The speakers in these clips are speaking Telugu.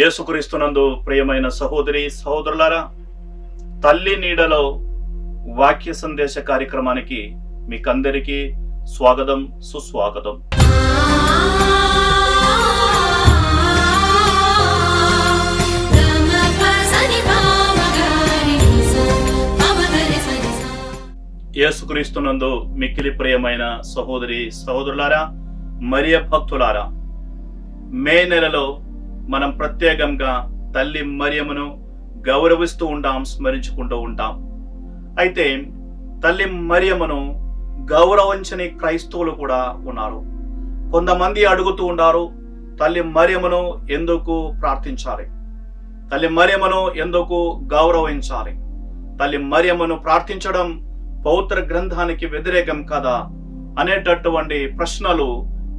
యేసుక్రీస్తునందు ప్రియమైన సహోదరి సహోదరులారా, తల్లి నీడలో వాక్య సందేశ కార్యక్రమానికి మీకందరికీ స్వాగతం, సుస్వాగతం. యేసుక్రీస్తునందు మిక్కిలి ప్రియమైన సహోదరి సహోదరులారా, మరియ భక్తులారా, మే నెలలో మనం ప్రత్యేకంగా తల్లి మరియమ్మను గౌరవిస్తూ ఉంటాం, స్మరించుకుంటూ ఉంటాం. అయితే తల్లి మరియమ్మను గౌరవించని క్రైస్తవులు కూడా ఉన్నారు. కొంతమంది అడుగుతూ ఉన్నారు, తల్లి మరియమ్మను ఎందుకు ప్రార్థించాలి, తల్లి మరియమ్మను ఎందుకు గౌరవించాలి, తల్లి మరియమ్మను ప్రార్థించడం పవిత్ర గ్రంథానికి వ్యతిరేకం కదా అనేటటువంటి ప్రశ్నలు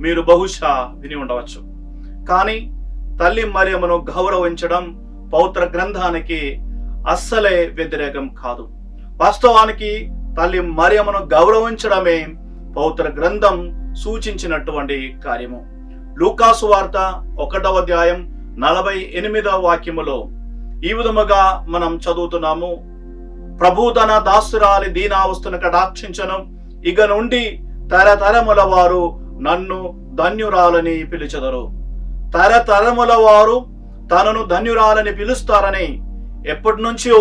మీరు బహుశా విని ఉండవచ్చు. కానీ తల్లి మరియమ్మను గౌరవించడం పవిత్ర గ్రంథానికి అస్సలే వ్యతిరేకం కాదు. వాస్తవానికి తల్లి మరియమ్మను గౌరవించడమే పవిత్ర గ్రంథం సూచించినటువంటి కార్యము. లూకాసు వార్త 1వ అధ్యాయం 48వ వాక్యములో ఈ విధముగా మనం చదువుతున్నాము. ప్రభు తన దాసురాలి దీనావస్థను కటాక్షించను, ఇక నుండి తరతరముల వారు నన్ను ధన్యురాలని పిలిచెదరు. తరతరముల వారు తనను ధన్యురాలని పిలుస్తారని ఎప్పటి నుంచో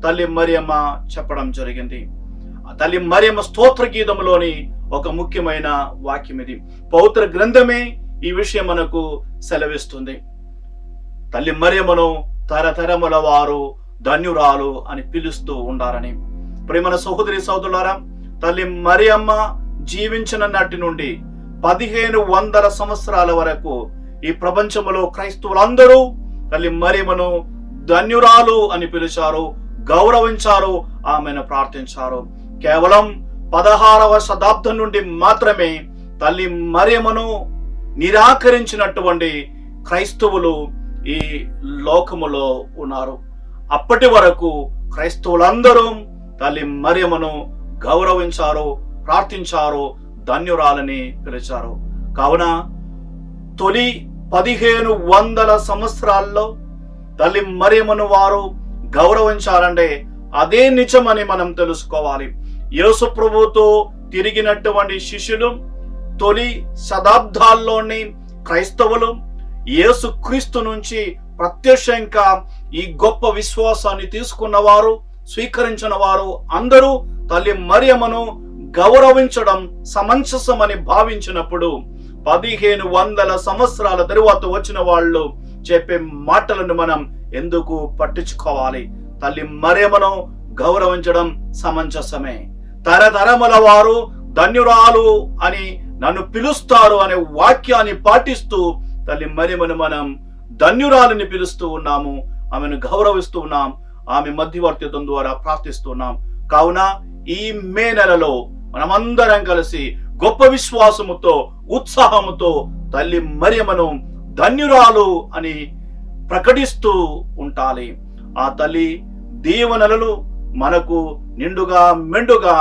తల్లి మరియమ్మ చెప్పడం జరిగింది. తల్లి మరియమ్మ స్తోత్ర గీతములోని ఒక ముఖ్యమైన వాక్యం ఇది. పవిత్ర గ్రంథమే ఈ విషయం మనకు సెలవిస్తుంది. తల్లి మరియమ్మను తరతరముల వారు ధన్యురాలు అని పిలుస్తూ ఉండాలని. ప్రియమైన సహోదరి సహోదరులారా, తల్లి మరియమ్మ జీవించిన నాటి నుండి 1500 సంవత్సరాల వరకు ఈ ప్రపంచంలో క్రైస్తవులందరూ తల్లి మరియమ్మను ధన్యురాలు అని పిలిచారు, గౌరవించారు, ఆమెను ప్రార్థించారు. కేవలం 16వ శతాబ్దం నుండి మాత్రమే తల్లి మరియమ్మను నిరాకరించినటువంటి క్రైస్తవులు ఈ లోకములో ఉన్నారు. అప్పటి వరకు క్రైస్తవులందరూ తల్లి మరియమ్మను గౌరవించారు, ప్రార్థించారు, ధన్యురాలని పిలిచారు. కావున తొలి 1500 సంవత్సరాల్లో తల్లి మరియమ్మను వారు గౌరవించాలంటే అదే నిజమని మనం తెలుసుకోవాలి. యేసు ప్రభువుతో తిరిగినటువంటి శిష్యులు, తొలి శతాబ్దాల్లోని క్రైస్తవులు, యేసు క్రీస్తు నుంచి ప్రత్యక్షంగా ఈ గొప్ప విశ్వాసాన్ని తీసుకున్నవారు, స్వీకరించిన వారు అందరూ తల్లి మరియమ్మను గౌరవించడం సమంజసమని భావించినప్పుడు 1500 సంవత్సరాల తరువాత వచ్చిన వాళ్ళు చెప్పే మాటలను మనం ఎందుకు పట్టించుకోవాలి? తల్లి మరియమ్మను గౌరవించడం సమంజసమే. తరతరముల వారు ధన్యురాలు అని నన్ను పిలుస్తారు అనే వాక్యాన్ని పాటిస్తూ తల్లి మరియమ్మను మనం ధన్యురాలని పిలుస్తూ ఉన్నాము, ఆమెను గౌరవిస్తూ ఉన్నాం, ఆమె మధ్యవర్తిత్వం ద్వారా ప్రార్థిస్తున్నాం. కావున ఈ మే నెలలో మనమందరం కలిసి గొప్ప విశ్వాసముతో, ఉత్సాహముతో తల్లి మరియమ్మను ధన్యురాలు అని ప్రకటిస్తూ ఉండాలి. ఆ తల్లి దీవెనలు మనకు నిండుగా మెండుగా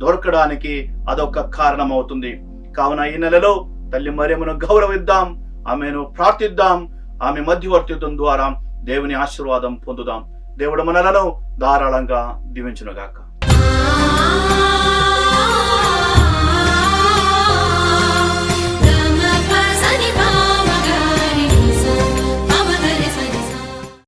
దొరకడానికి అదొక కారణమవుతుంది. కావున ఈ నెలలో తల్లి మరియమ్మను గౌరవిద్దాం, ఆమెను ప్రార్థిద్దాం, ఆమె మధ్యవర్తిత్వం ద్వారా దేవుని ఆశీర్వాదం పొందుదాం. దేవుడు మనలను ధారాళంగా దీవించునుగాక.